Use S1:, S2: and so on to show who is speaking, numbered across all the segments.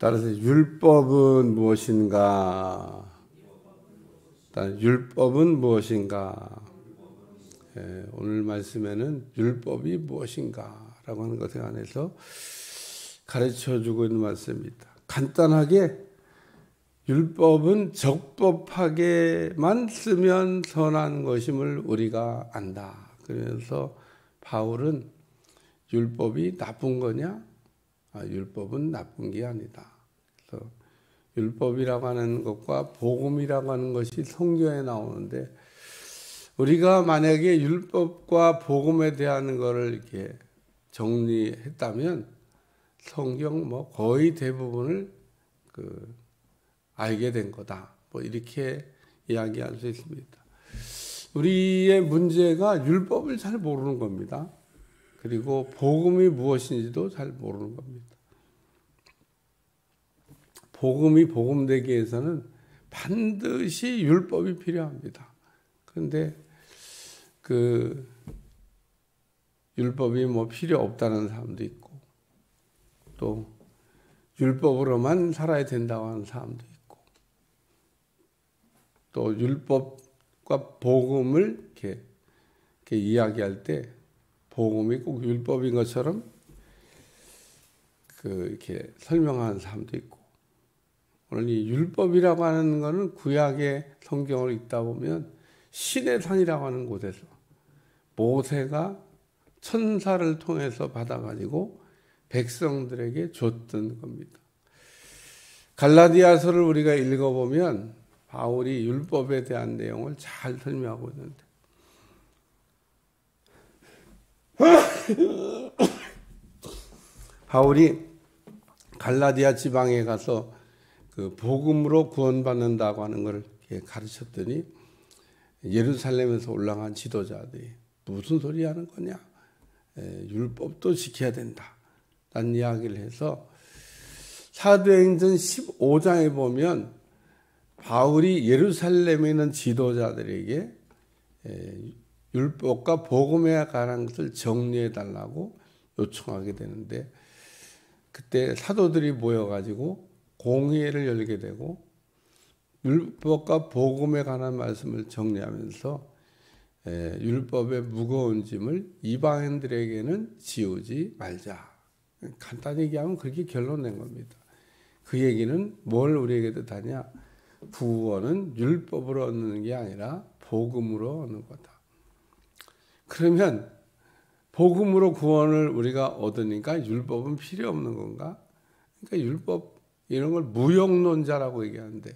S1: 따라서 율법은 무엇인가? 율법은 무엇인가? 오늘 말씀에는 율법이 무엇인가? 라고 하는 것에 관해서 가르쳐주고 있는 말씀입니다. 간단하게 율법은 적법하게만 쓰면 선한 것임을 우리가 안다. 그래서 바울은 율법이 나쁜 거냐? 율법은 나쁜 게 아니다. 그래서 율법이라고 하는 것과 복음이라고 하는 것이 성경에 나오는데 우리가 만약에 율법과 복음에 대한 것을 이렇게 정리했다면 성경 거의 대부분을 알게 된 거다. 이렇게 이야기할 수 있습니다. 우리의 문제가 율법을 잘 모르는 겁니다. 그리고 복음이 무엇인지도 잘 모르는 겁니다. 복음이 복음되기 위해서는 반드시 율법이 필요합니다. 그런데 율법이 필요 없다는 사람도 있고 또 율법으로만 살아야 된다고 하는 사람도 있고 또 율법과 복음을 이렇게 이야기할 때 복음이 꼭 율법인 것처럼 이렇게 설명하는 사람도 있고 오늘 이 율법이라고 하는 것은 구약의 성경을 읽다 보면 신의 산이라고 하는 곳에서 모세가 천사를 통해서 받아가지고 백성들에게 줬던 겁니다. 갈라디아서를 우리가 읽어보면 바울이 율법에 대한 내용을 잘 설명하고 있는데 바울이 갈라디아 지방에 가서 복음으로 구원받는다고 하는 것을 가르쳤더니 예루살렘에서 올라간 지도자들이 무슨 소리 하는 거냐? 율법도 지켜야 된다. 라는 이야기를 해서 사도행전 15장에 보면 바울이 예루살렘에 있는 지도자들에게 율법과 복음에 관한 것을 정리해 달라고 요청하게 되는데 그때 사도들이 모여가지고 공회를 열게 되고 율법과 복음에 관한 말씀을 정리하면서 율법의 무거운 짐을 이방인들에게는 지우지 말자. 간단히 얘기하면 그렇게 결론 낸 겁니다. 그 얘기는 뭘 우리에게 뜻하냐? 구원은 율법으로 얻는 게 아니라 복음으로 얻는 거다. 그러면 복음으로 구원을 우리가 얻으니까 율법은 필요 없는 건가? 그러니까 율법 이런 걸 무용론자라고 얘기하는데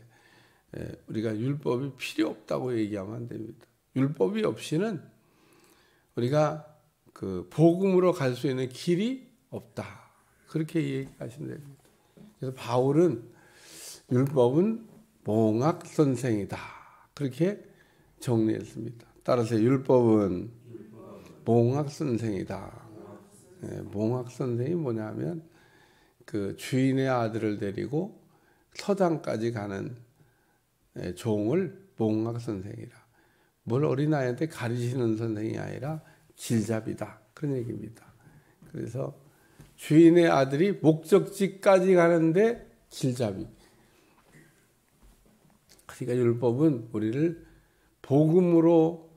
S1: 우리가 율법이 필요 없다고 얘기하면 안 됩니다. 율법이 없이는 우리가 복음으로 갈 수 있는 길이 없다. 그렇게 얘기하시면 됩니다. 그래서 바울은 율법은 몽학 선생이다. 그렇게 정리했습니다. 따라서 율법은 몽학 선생이다. 몽학 선생이 뭐냐면 주인의 아들을 데리고 서당까지 가는 종을 몽학 선생이라. 뭘 어린아이한테 가르치는 선생이 아니라 길잡이다. 그런 얘기입니다. 그래서 주인의 아들이 목적지까지 가는데 길잡이. 그러니까 율법은 우리를 복음으로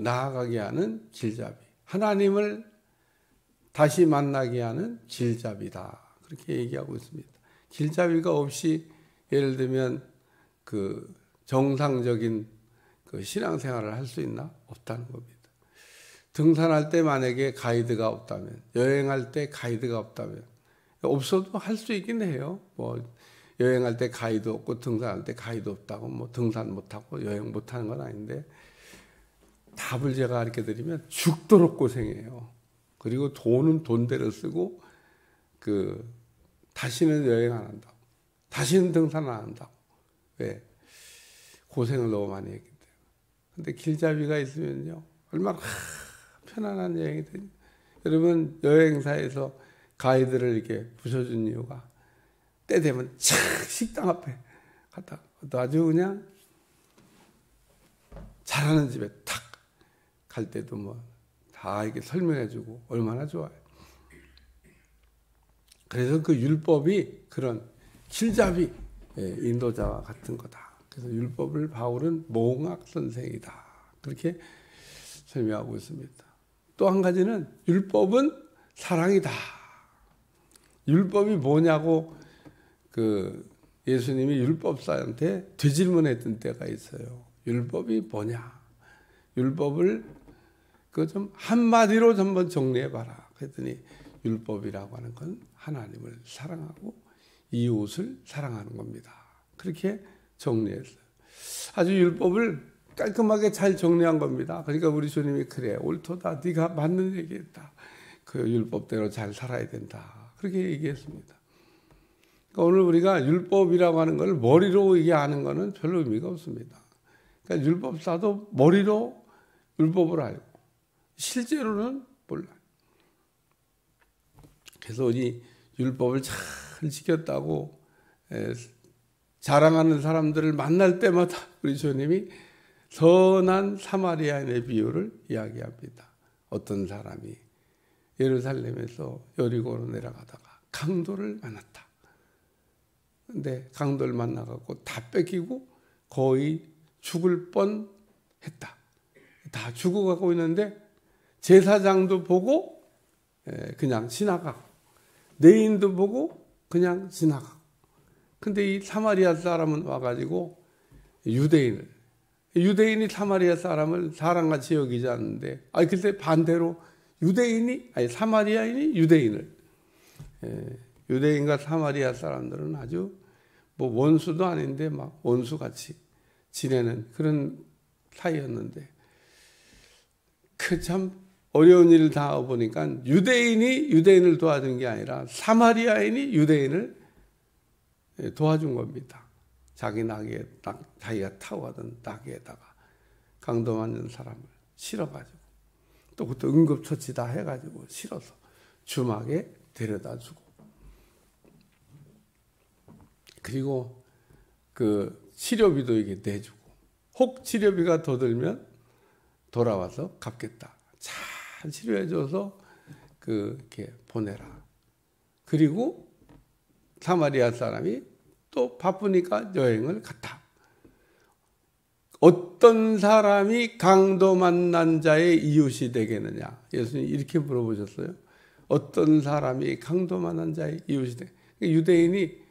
S1: 나아가게 하는 길잡이. 하나님을 다시 만나게 하는 길잡이다. 그렇게 얘기하고 있습니다. 길잡이가 없이 예를 들면 정상적인 신앙생활을 할 수 있나? 없다는 겁니다. 등산할 때 만약에 가이드가 없다면, 여행할 때 가이드가 없다면, 없어도 할 수 있긴 해요. 여행할 때 가이드 없고 등산할 때 가이드 없다고 등산 못하고 여행 못하는 건 아닌데 답을 제가 가르쳐 드리면 죽도록 고생해요. 그리고 돈은 돈대로 쓰고 다시는 여행 안 한다고. 다시는 등산 안 한다고. 왜? 고생을 너무 많이 했기 때문에. 근데 길잡이가 있으면요. 얼마나 편안한 여행이 되죠. 여러분 여행사에서 가이드를 이렇게 부셔준 이유가 때 되면 착 식당 앞에 갔다 아주 그냥 잘하는 집에 탁 갈 때도 다 이렇게 설명해주고 얼마나 좋아요. 그래서 율법이 그런 길잡이, 인도자와 같은 거다. 그래서 율법을 바울은 몽학 선생이다. 그렇게 설명하고 있습니다. 또 한 가지는 율법은 사랑이다. 율법이 뭐냐고 예수님이 율법사한테 되질문했던 때가 있어요. 율법이 뭐냐? 율법을 좀 한마디로 한번 정리해봐라. 그랬더니 율법이라고 하는 건 하나님을 사랑하고 이웃을 사랑하는 겁니다. 그렇게 정리했어요. 아주 율법을 깔끔하게 잘 정리한 겁니다. 그러니까 우리 주님이 그래 옳도다. 네가 맞는 얘기했다. 그 율법대로 잘 살아야 된다. 그렇게 얘기했습니다. 그러니까 오늘 우리가 율법이라고 하는 걸 머리로 얘기하는 거는 별로 의미가 없습니다. 그러니까 율법사도 머리로 율법을 알고 실제로는 몰라요. 그래서 이 율법을 잘 지켰다고 자랑하는 사람들을 만날 때마다 우리 주님이 선한 사마리아인의 비유를 이야기합니다. 어떤 사람이 예루살렘에서 여리고로 내려가다가 강도를 만났다. 근데 강도를 만나갖고 다 뺏기고 거의 죽을 뻔했다. 다 죽어가고 있는데 제사장도 보고 그냥 지나가고 내인도 보고 그냥 지나가고. 근데 이 사마리아 사람은 와가지고 유대인이 사마리아 사람을 사람같이 여기지 않는데, 근데 반대로 사마리아인이 유대인을, 유대인과 사마리아 사람들은 아주 뭐 원수도 아닌데 막 원수같이 지내는 그런 사이였는데, 참 어려운 일을 당해보니까 유대인이 유대인을 도와준 게 아니라 사마리아인이 유대인을 도와준 겁니다. 자기가 타고 가던 낙에다가 강도 맞는 사람을 실어가지고 또 그것도 응급처치 다 해가지고 실어서 주막에 데려다 주고, 그리고 그 치료비도 이게 내주고, 혹 치료비가 더 들면 돌아와서 갚겠다. 잘 치료해줘서 이렇게 보내라. 그리고 사마리아 사람이 또 바쁘니까 여행을 갔다. 어떤 사람이 강도 만난 자의 이웃이 되겠느냐? 예수님이 이렇게 물어보셨어요. 어떤 사람이 강도 만난 자의 이웃이 되겠느냐? 유대인이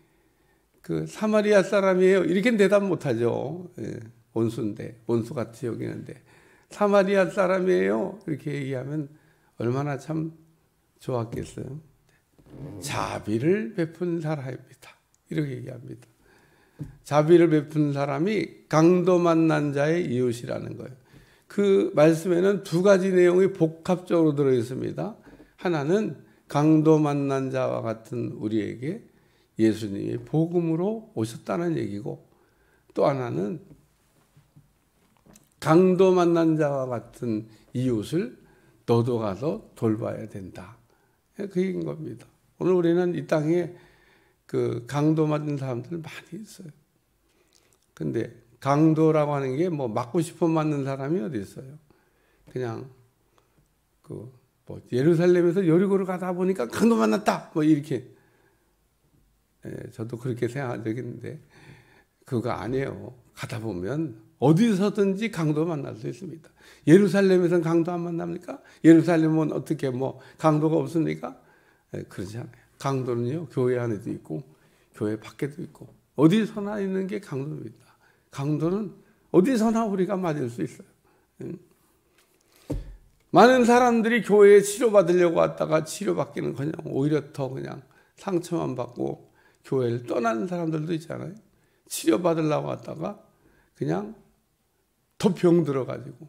S1: 사마리아 사람이에요. 이렇게 대답 못하죠. 원수인데, 원수같이 여기는데. 사마리아 사람이에요. 이렇게 얘기하면 얼마나 참 좋았겠어요. 자비를 베푼 사람입니다. 이렇게 얘기합니다. 자비를 베푼 사람이 강도 만난 자의 이웃이라는 거예요. 그 말씀에는 두 가지 내용이 복합적으로 들어있습니다. 하나는 강도 만난 자와 같은 우리에게 예수님이 복음으로 오셨다는 얘기고, 또 하나는 강도 만난 자와 같은 이웃을 너도 가서 돌봐야 된다. 그 얘기인 겁니다. 오늘 우리는 이 땅에 강도 맞은 사람들 많이 있어요. 근데 강도라고 하는 게 뭐 맞고 싶어 맞는 사람이 어디 있어요? 그냥 예루살렘에서 여리고를 가다 보니까 강도 만났다. 뭐 이렇게. 저도 그렇게 생각한 적이 있는데 그거 아니에요. 가다 보면 어디서든지 강도 만날 수 있습니다. 예루살렘에서는 강도 안 만납니까? 예루살렘은 어떻게 강도가 없습니까? 그러지 않아요. 강도는요, 교회 안에도 있고 교회 밖에도 있고 어디서나 있는 게 강도입니다. 강도는 어디서나 우리가 맞을 수 있어요. 많은 사람들이 교회에 치료받으려고 왔다가 치료받기는 그냥 오히려 더 그냥 상처만 받고 교회를 떠나는 사람들도 있잖아요. 치료받으려고 왔다가 그냥 더 병 들어가지고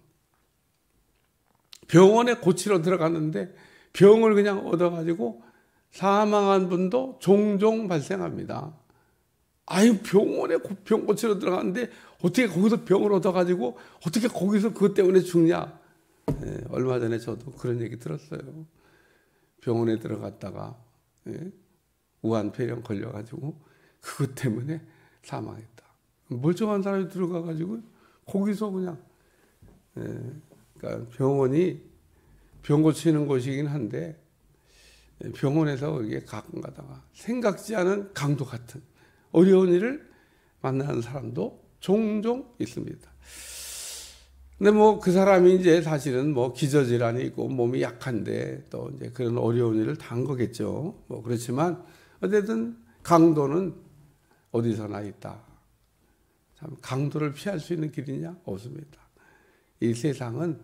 S1: 병원에 고치러 들어갔는데 병을 그냥 얻어가지고 사망한 분도 종종 발생합니다. 병원에 병 고치러 들어갔는데 어떻게 거기서 병을 얻어가지고 어떻게 거기서 그것 때문에 죽냐. 얼마 전에 저도 그런 얘기 들었어요. 병원에 들어갔다가 우한폐렴 걸려가지고 그것 때문에 사망했다. 멀쩡한 사람이 들어가가지고 거기서 그냥 그러니까 병원이 병 고치는 곳이긴 한데 병원에서 이게 가끔 가다가 생각지 않은 강도 같은 어려운 일을 만나는 사람도 종종 있습니다. 근데 뭐 그 사람이 이제 사실은 뭐 기저질환이 있고 몸이 약한데 또 이제 그런 어려운 일을 당한 거겠죠. 뭐 그렇지만 어쨌든 강도는 어디서나 있다. 참 강도를 피할 수 있는 길이냐? 없습니다. 이 세상은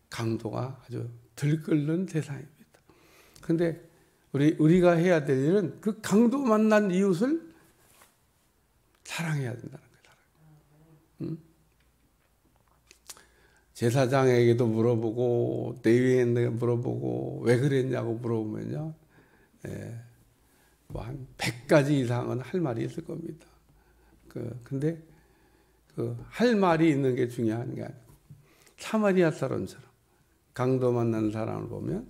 S1: 강도가 아주 들끓는 세상입니다. 근데 우리가 해야 될 일은 그 강도 만난 이웃을 사랑해야 된다는 거예요. 제사장에게도 물어보고 레위인에게 물어보고 왜 그랬냐고 물어보면요, 뭐 한 100가지 이상은 할 말이 있을 겁니다. 근데 그 할 말이 있는 게 중요한 게 아니고 사마리아 사람처럼 강도 만난 사람을 보면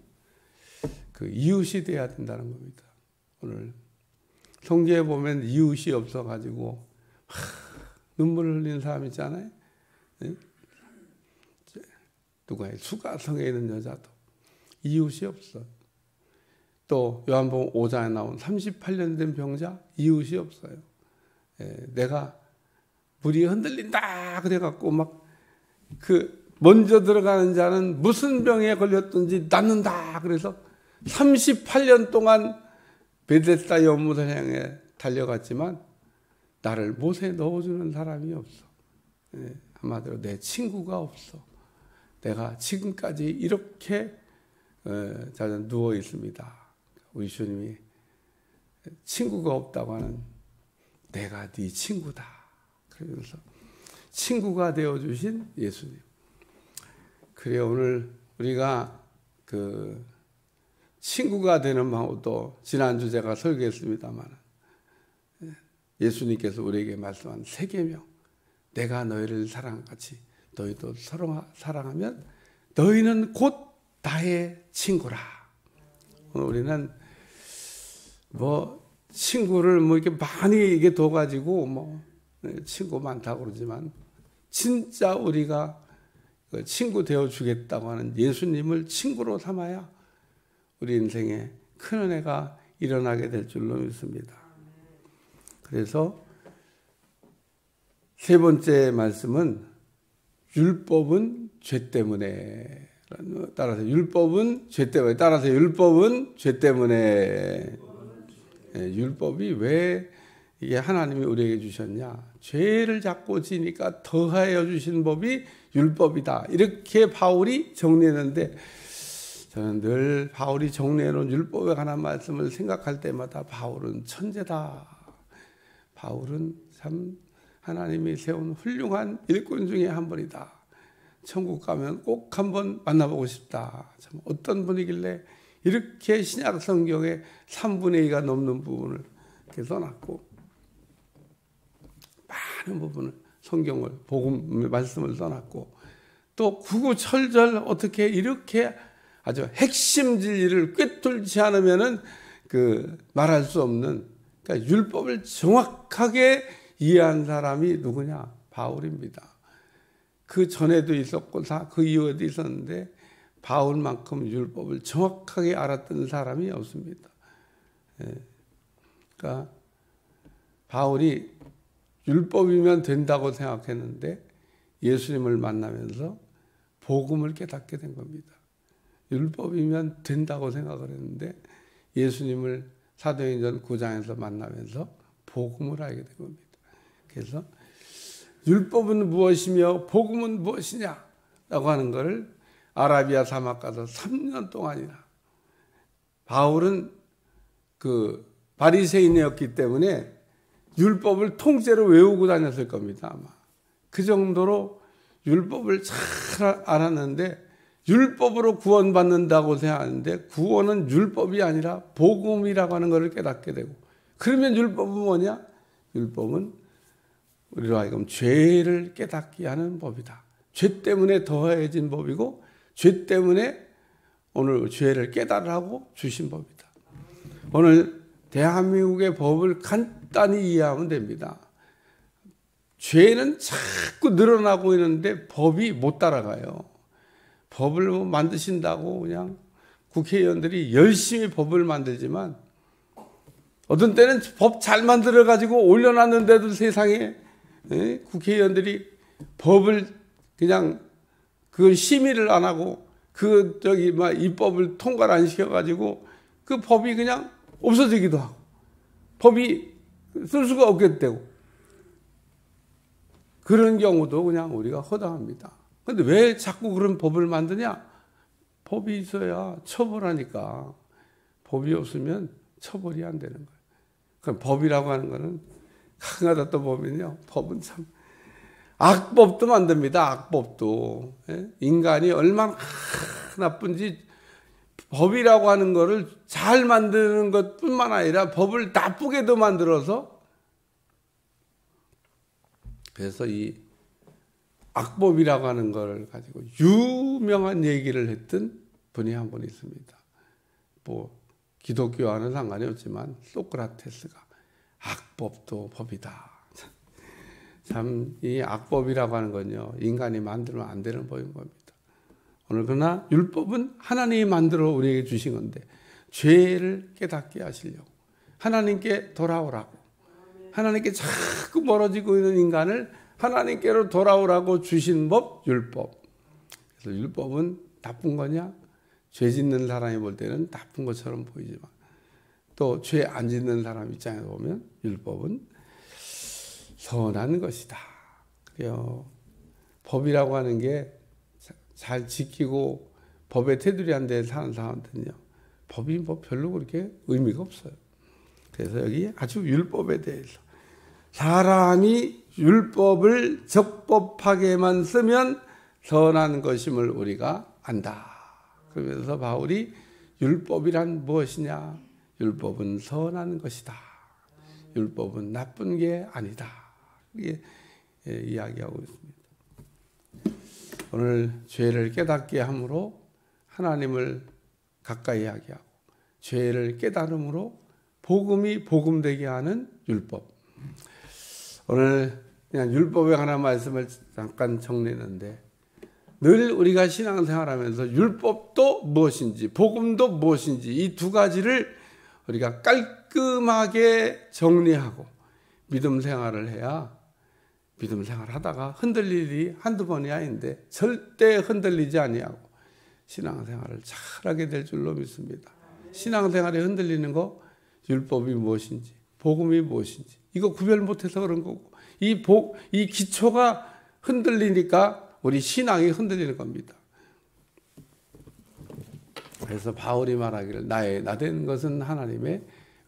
S1: 그 이웃이 돼야 된다는 겁니다. 오늘 성경에 보면 이웃이 없어가지고 눈물을 흘리는 사람 있잖아요. 네? 누가요? 수가성에 있는 여자도 이웃이 없어. 또 요한복음 5장에 나온 38년 된 병자 이웃이 없어요. 내가 물이 흔들린다 그래갖고 막 먼저 들어가는 자는 무슨 병에 걸렸든지 낫는다 그래서 38년 동안 베데스다 연못을 향해 달려갔지만 나를 못에 넣어주는 사람이 없어. 한마디로 내 친구가 없어. 내가 지금까지 이렇게 누워 있습니다. 우리 주님이 친구가 없다고 하는 내가 네 친구다. 그러면서 친구가 되어주신 예수님. 그래 오늘 우리가 그 친구가 되는 방법도 지난주 제가 설교했습니다만 예수님께서 우리에게 말씀한 세 계명. 내가 너희를 사랑같이 너희도 서로 사랑하면 너희는 곧 나의 친구라. 우리는 뭐 친구를 뭐 이렇게 많이 이게 둬가지고 뭐 친구 많다고 그러지만 진짜 우리가 친구 되어 주겠다고 하는 예수님을 친구로 삼아야 우리 인생에 큰 은혜가 일어나게 될 줄로 믿습니다. 그래서 세 번째 말씀은 율법은 죄 때문에 따라서 율법은 죄 때문에 따라서 율법은 죄 때문에 율법이 왜 이게 하나님이 우리에게 주셨냐? 죄를 잡고 지니까 더하여 주신 법이 율법이다. 이렇게 바울이 정리했는데 저는 늘 바울이 정리해놓은 율법에 관한 말씀을 생각할 때마다 바울은 천재다. 바울은 참 하나님이 세운 훌륭한 일꾼 중에 한 분이다. 천국 가면 꼭 한번 만나보고 싶다. 참 어떤 분이길래 이렇게 신약 성경의 3분의 2가 넘는 부분을 이렇게 써놨고 많은 부분을 성경을 복음 말씀을 써놨고 또 구구철절 어떻게 이렇게 아주 핵심 진리를 꿰뚫지 않으면은 말할 수 없는 그러니까 율법을 정확하게 이해한 사람이 누구냐? 바울입니다. 그 전에도 있었고 그 이후에도 있었는데 바울만큼 율법을 정확하게 알았던 사람이 없습니다. 그러니까 바울이 율법이면 된다고 생각했는데 예수님을 만나면서 복음을 깨닫게 된 겁니다. 율법이면 된다고 생각을 했는데 예수님을 사도행전 9장에서 만나면서 복음을 알게 된 겁니다. 그래서 율법은 무엇이며 복음은 무엇이냐 라고 하는 것을 아라비아 사막 가서 3년 동안이나 바울은 바리새인이었기 때문에 율법을 통째로 외우고 다녔을 겁니다. 아마 그 정도로 율법을 잘 알았는데 율법으로 구원받는다고 생각하는데 구원은 율법이 아니라 복음이라고 하는 것을 깨닫게 되고 그러면 율법은 뭐냐? 율법은 우리로 하여금 죄를 깨닫게 하는 법이다. 죄 때문에 더해진 법이고 죄 때문에 오늘 죄를 깨달으라고 주신 법이다. 오늘 대한민국의 법을 간단히 이해하면 됩니다. 죄는 자꾸 늘어나고 있는데 법이 못 따라가요. 법을 만드신다고 그냥 국회의원들이 열심히 법을 만들지만 어떤 때는 법 잘 만들어가지고 올려놨는데도 세상에 국회의원들이 법을 그냥 그 심의를 안 하고 입법을 통과를 안 시켜가지고 그 법이 그냥 없어지기도 하고 법이 쓸 수가 없게 되고 그런 경우도 그냥 우리가 허다합니다. 근데 왜 자꾸 그런 법을 만드냐? 법이 있어야 처벌하니까. 법이 없으면 처벌이 안 되는 거예요. 그럼 법이라고 하는 거는 가끔가다 또 보면요. 법은 참 악법도 만듭니다. 악법도. 인간이 얼마나 나쁜지 법이라고 하는 거를 잘 만드는 것뿐만 아니라 법을 나쁘게도 만들어서 그래서 이 악법이라고 하는 걸 가지고 유명한 얘기를 했던 분이 한 분 있습니다. 뭐 기독교와는 상관이 없지만 소크라테스가 악법도 법이다. 참 이 악법이라고 하는 건요. 인간이 만들면 안 되는 법인 겁니다. 오늘 그러나 율법은 하나님이 만들어 우리에게 주신 건데 죄를 깨닫게 하시려고 하나님께 돌아오라고 하나님께 자꾸 멀어지고 있는 인간을 하나님께로 돌아오라고 주신 법 율법. 그래서 율법은 나쁜 거냐? 죄 짓는 사람이 볼 때는 나쁜 것처럼 보이지만 또 죄 안 짓는 사람 입장에서 보면 율법은 선한 것이다. 그래요. 법이라고 하는 게 잘 지키고 법에 테두리 안 돼 사는 사람들은요. 법이 뭐 별로 그렇게 의미가 없어요. 그래서 여기 아주 율법에 대해서 사람이 율법을 적법하게만 쓰면 선한 것임을 우리가 안다. 그러면서 바울이 율법이란 무엇이냐? 율법은 선한 것이다. 율법은 나쁜 게 아니다. 이게 이야기하고 있습니다. 오늘 죄를 깨닫게 함으로 하나님을 가까이 하게 하고 죄를 깨달음으로 복음이 복음되게 하는 율법. 오늘 그냥 율법에 관한 말씀을 잠깐 정리했는데 늘 우리가 신앙생활하면서 율법도 무엇인지 복음도 무엇인지 이 두 가지를 우리가 깔끔하게 정리하고 믿음 생활을 해야 믿음 생활하다가 흔들릴 일이 한두 번이 아닌데 절대 흔들리지 아니하고 신앙생활을 잘하게 될 줄로 믿습니다. 신앙생활에 흔들리는 거 율법이 무엇인지 복음이 무엇인지 이거 구별 못해서 그런 거고 이 기초가 흔들리니까 우리 신앙이 흔들리는 겁니다. 그래서 바울이 말하기를 나 되는 것은 하나님의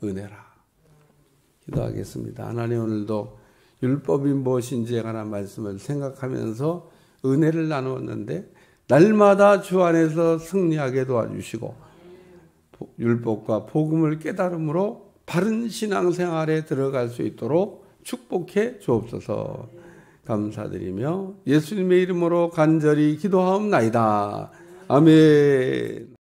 S1: 은혜라. 기도하겠습니다. 하나님 오늘도 율법이 무엇인지에 관한 말씀을 생각하면서 은혜를 나누었는데 날마다 주 안에서 승리하게 도와주시고 율법과 복음을 깨달음으로 바른 신앙생활에 들어갈 수 있도록 축복해 주옵소서. 감사드리며 예수님의 이름으로 간절히 기도하옵나이다. 아멘.